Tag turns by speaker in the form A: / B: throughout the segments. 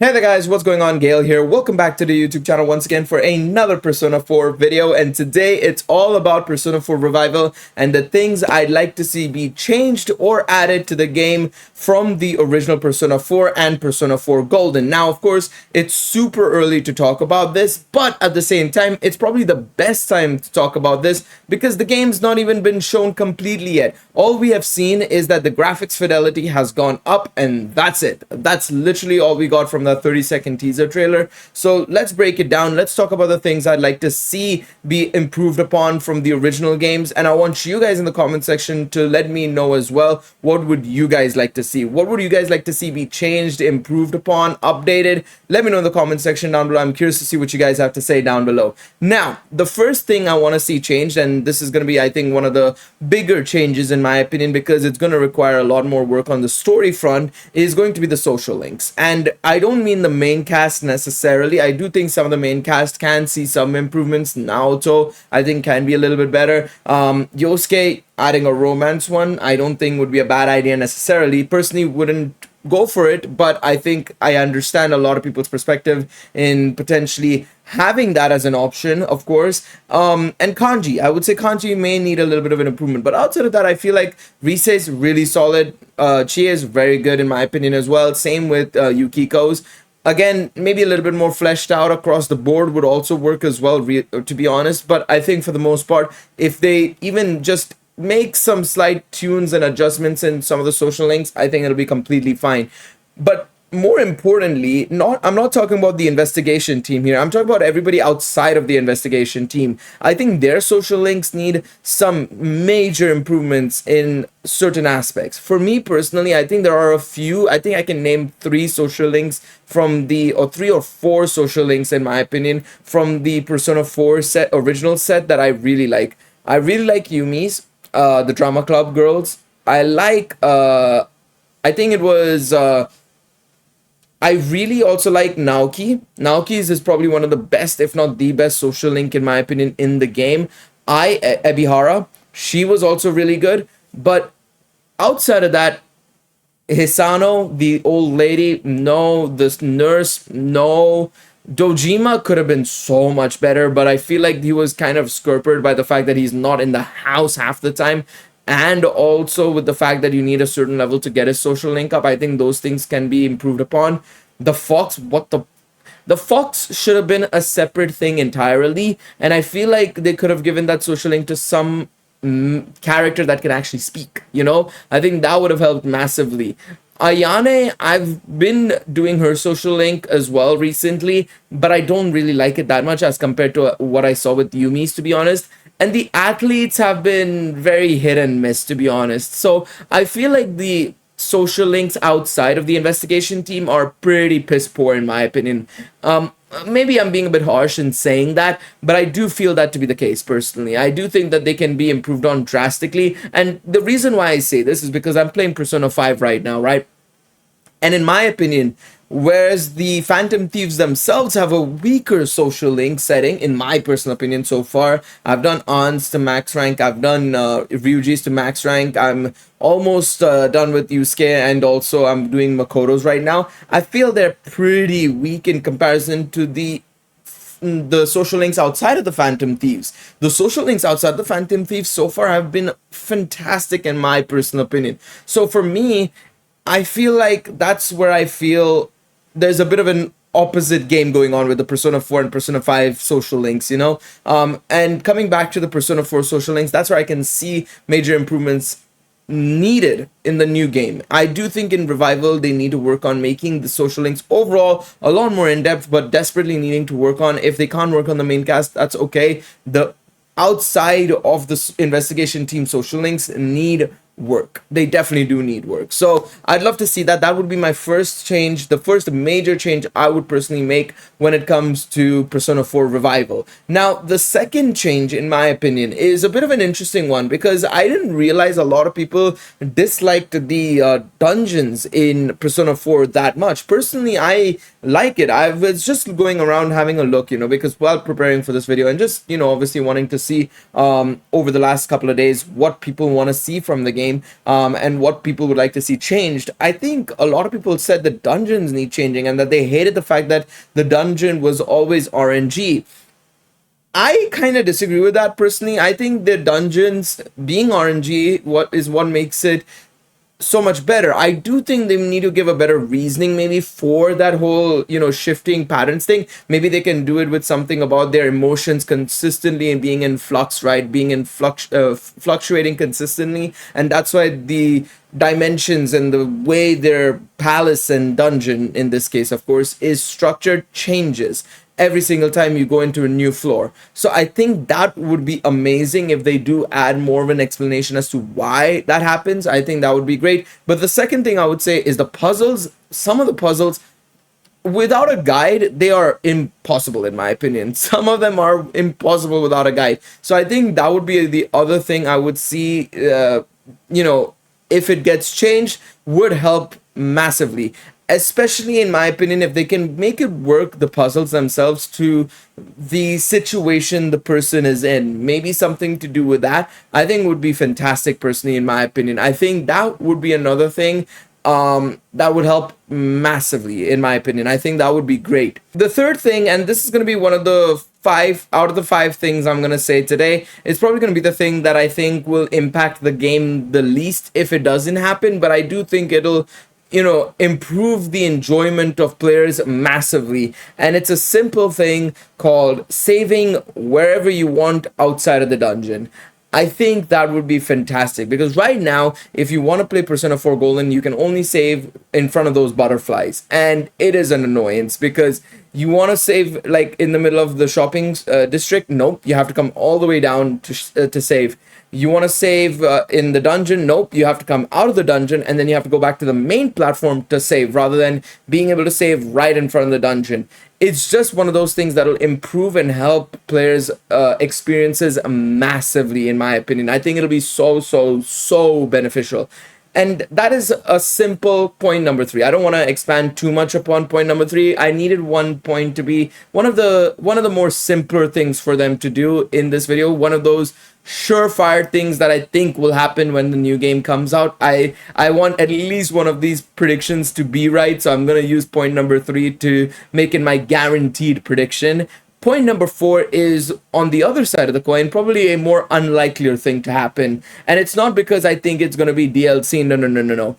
A: Hey there guys, what's going on? Gale here. Welcome back to the YouTube channel once again for another Persona 4 video, and today it's all about Persona 4 Revival and the things I'd like to see be changed or added to the game from the original Persona 4 and Persona 4 Golden. Now, of course, it's super early to talk about this, but at the same time, it's probably the best time to talk about this because the game's not even been shown completely yet. All we have seen is that the graphics fidelity has gone up, and that's it. That's literally all we got from that 30-second teaser trailer. So let's break it down. Let's talk about the things I'd like to see be improved upon from the original games, and I want you guys in the comment section to let me know as well, what would you guys like to see? What would you guys like to see be changed, improved upon, updated? Let me know in the comment section down below. I'm curious to see what you guys have to say down below. Now, the first thing I want to see changed, and this is going to be, I think, one of the bigger changes in my opinion, because it's going to require a lot more work on the story front, is going to be the social links. And I don't mean the main cast necessarily. I do think some of the main cast can see some improvements. Naoto, I think, can be a little bit better. Yosuke, adding a romance one, I don't think would be a bad idea necessarily. Personally, wouldn't go for it, but I think I understand a lot of people's perspective in potentially having that as an option, of course. And Kanji, I would say Kanji may need a little bit of an improvement, but outside of that, I feel like Rise is really solid. Chie is very good in my opinion as well. Same with Yukiko's. Again, maybe a little bit more fleshed out across the board would also work as well, to be honest. But I think for the most part, if they even just make some slight tunes and adjustments in some of the social links, I think it'll be completely fine. But more importantly, I'm not talking about the investigation team here. I'm talking about everybody outside of the investigation team. I think their social links need some major improvements in certain aspects. For me personally, I think there are a few. I think I can name three social links from the, or three or four social links in my opinion, from the Persona 4 set, original set, that I really like. I really like Yumi's, the drama club girls. I like, I think it was, I really also like Naoki. Naoki's is probably one of the best, if not the best, social link in my opinion in the game. Ebihara, she was also really good. But outside of that, Hisano, the old lady, no. This nurse, no. Dojima could have been so much better, but I feel like he was kind of scuppered by the fact that he's not in the house half the time, and also with the fact that you need a certain level to get a social link up. I think those things can be improved upon. The Fox, the Fox should have been a separate thing entirely, and I feel like they could have given that social link to some character that can actually speak, I think that would have helped massively. Ayane, I've been doing her social link as well recently, but I don't really like it that much as compared to what I saw with Yumi's, to be honest. And the athletes have been very hit and miss, to be honest. So I feel like the social links outside of the investigation team are pretty piss poor in my opinion. Maybe I'm being a bit harsh in saying that, but I do feel that to be the case personally. I do think that they can be improved on drastically, and the reason why I say this is because I'm playing Persona 5 right now, right? And in my opinion, whereas the Phantom Thieves themselves have a weaker social link setting, in my personal opinion so far. I've done Ans to max rank, I've done Ryuji's to max rank, I'm almost done with Yusuke, and also I'm doing Makoto's right now. I feel they're pretty weak in comparison to the social links outside of the Phantom Thieves. The social links outside the Phantom Thieves so far have been fantastic in my personal opinion. So for me, I feel like that's where I feel there's a bit of an opposite game going on with the Persona 4 and Persona 5 social links, and coming back to the Persona 4 social links, that's where I can see major improvements needed in the new game. I do think in Revival they need to work on making the social links overall a lot more in-depth, but desperately needing to work on. If they can't work on the main cast, that's okay. The outside of the investigation team social links need work. They definitely do need work. So I'd love to see that. That would be my first change, the first major change I would personally make when it comes to Persona 4 Revival. Now, the second change, in my opinion, is a bit of an interesting one, because I didn't realize a lot of people disliked the dungeons in Persona 4 that much. Personally, I like it. I was just going around having a look, because while preparing for this video and just, obviously wanting to see over the last couple of days what people want to see from the game, game, and what people would like to see changed. I think a lot of people said the dungeons need changing and that they hated the fact that the dungeon was always RNG. I kind of disagree with that personally. I think the dungeons being RNG what makes it so much better. I do think they need to give a better reasoning maybe for that whole, shifting patterns thing. Maybe they can do it with something about their emotions consistently and being in flux, right? Being in fluctuating consistently. And that's why the dimensions and the way their palace and dungeon, in this case, of course, is structured changes every single time you go into a new floor. So I think that would be amazing if they do add more of an explanation as to why that happens. I think that would be great. But the second thing I would say is the puzzles. Some of the puzzles, without a guide, they are impossible in my opinion. Some of them are impossible without a guide. So I think that would be the other thing I would see, if it gets changed, would help massively. Especially in my opinion, if they can make it work, the puzzles themselves, to the situation the person is in, maybe something to do with that, I think would be fantastic personally, in my opinion. I think that would be another thing that would help massively, in my opinion. I think that would be great. The third thing, and this is going to be one of the 5 out of the 5 things I'm going to say today, it's probably going to be the thing that I think will impact the game the least if it doesn't happen, but I do think it'll improve the enjoyment of players massively. And it's a simple thing called saving wherever you want outside of the dungeon. I think that would be fantastic, because right now, if you want to play Persona 4 Golden, you can only save in front of those butterflies. And it is an annoyance, because you want to save like in the middle of the shopping district. Nope, you have to come all the way down to save. You want to save in the dungeon? Nope, you have to come out of the dungeon and then you have to go back to the main platform to save, rather than being able to save right in front of the dungeon. It's just one of those things that will improve and help players' experiences massively, in my opinion. I think it'll be so beneficial. And that is a simple point number 3. I don't want to expand too much upon point number 3. I needed one point to be one of the more simpler things for them to do in this video. One of those surefire things that I think will happen when the new game comes out. I want at least one of these predictions to be right, so I'm going to use point number 3 to make it my guaranteed prediction. Point number 4 is on the other side of the coin, probably a more unlikelier thing to happen. And it's not because I think it's going to be DLC. No.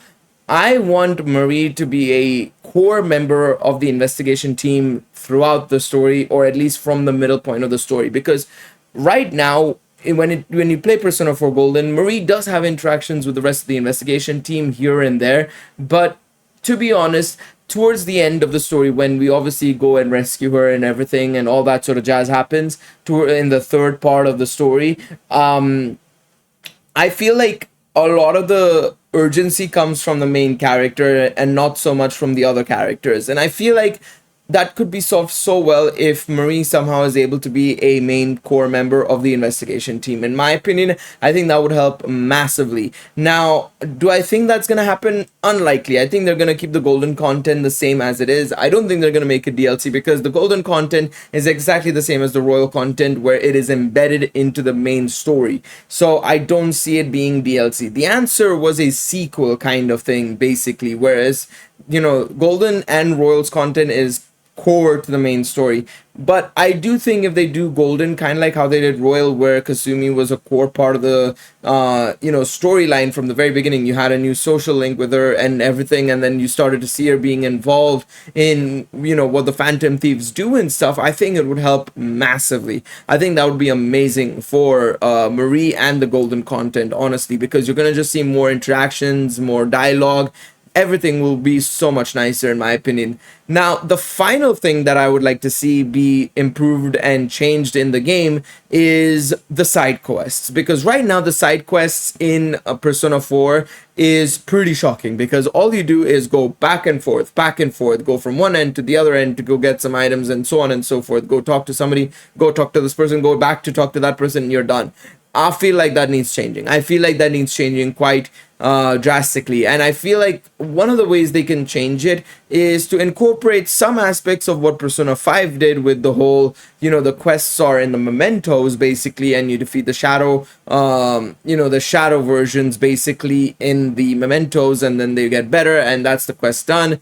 A: I want Marie to be a core member of the investigation team throughout the story, or at least from the middle point of the story. Because right now, when you play Persona 4 Golden, Marie does have interactions with the rest of the investigation team here and there. But to be honest, towards the end of the story, when we obviously go and rescue her and everything and all that sort of jazz happens in the third part of the story, I feel like a lot of the urgency comes from the main character and not so much from the other characters. And I feel like that could be solved so well if Marie somehow is able to be a main core member of the investigation team. In my opinion, I think that would help massively. Now, do I think that's going to happen? Unlikely. I think they're going to keep the golden content the same as it is. I don't think they're going to make a DLC, because the golden content is exactly the same as the royal content, where it is embedded into the main story. So I don't see it being DLC. The answer was a sequel kind of thing, basically, whereas, golden and royals content is core to the main story. But I do think if they do golden, kind of like how they did royal, where Kasumi was a core part of the storyline from the very beginning. You had a new social link with her and everything, and then you started to see her being involved in what the Phantom Thieves do and stuff. I think it would help massively. I think that would be amazing for Marie and the golden content, honestly, because you're gonna just see more interactions, more dialogue. Everything will be so much nicer, in my opinion. Now, the final thing that I would like to see be improved and changed in the game is the side quests. Because right now, the side quests in Persona 4 is pretty shocking, because all you do is go back and forth, go from one end to the other end to go get some items and so on and so forth. Go talk to somebody, go talk to this person, go back to talk to that person, and you're done. I feel like that needs changing. I feel like that needs changing quite drastically. And I feel like one of the ways they can change it is to incorporate some aspects of what Persona 5 did with the whole, the quests are in the mementos basically, and you defeat the shadow, the shadow versions basically in the mementos, and then they get better, and that's the quest done.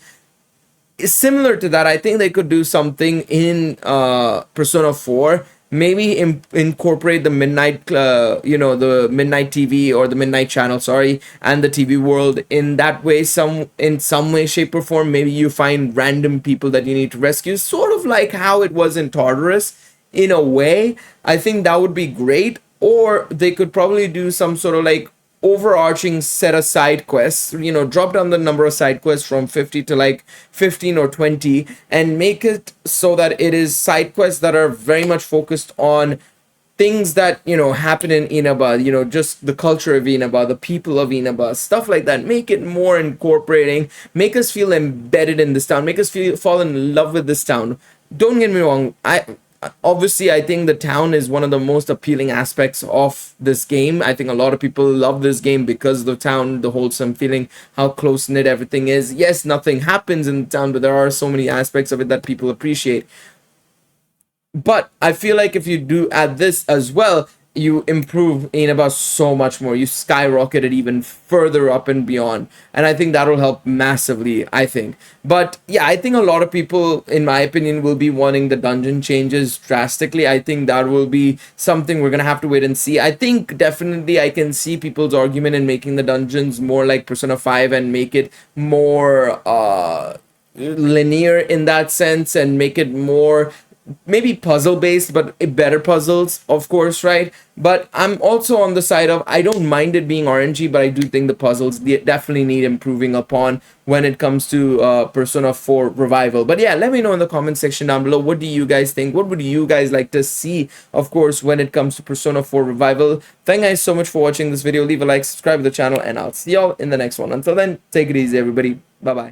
A: Similar to that, I think they could do something in Persona 4. Maybe incorporate the midnight, the midnight TV or the midnight channel, sorry, and the TV world in that way, in some way, shape, or form. Maybe you find random people that you need to rescue, sort of like how it was in Tartarus, in a way. I think that would be great. Or they could probably do some sort of like overarching set of side quests, drop down the number of side quests from 50 to like 15 or 20, and make it so that it is side quests that are very much focused on things that happen in Inaba, just the culture of Inaba, the people of Inaba, stuff like that. Make it more incorporating, make us feel embedded in this town, make us fall in love with this town. Don't get me wrong, obviously I think the town is one of the most appealing aspects of this game. I think a lot of people love this game because of the town, the wholesome feeling, how close knit everything is. Yes, nothing happens in the town, but there are so many aspects of it that people appreciate. But I feel like if you do add this as well, you improve Inaba so much more. You skyrocket it even further up and beyond. And I think that'll help massively, I think. But yeah, I think a lot of people, in my opinion, will be wanting the dungeon changes drastically. I think that will be something we're going to have to wait and see. I think definitely I can see people's argument in making the dungeons more like Persona 5 and make it more linear in that sense, and make it more maybe puzzle based, but better puzzles, of course, right? But I'm also on the side of, I don't mind it being RNG, but I do think the puzzles definitely need improving upon when it comes to Persona 4 Revival. But yeah, let me know in the comment section down below, what do you guys think? What would you guys like to see, of course, when it comes to Persona 4 Revival? Thank you guys so much for watching this video. Leave a like, subscribe to the channel, and I'll see y'all in the next one. Until then, take it easy, everybody. Bye bye.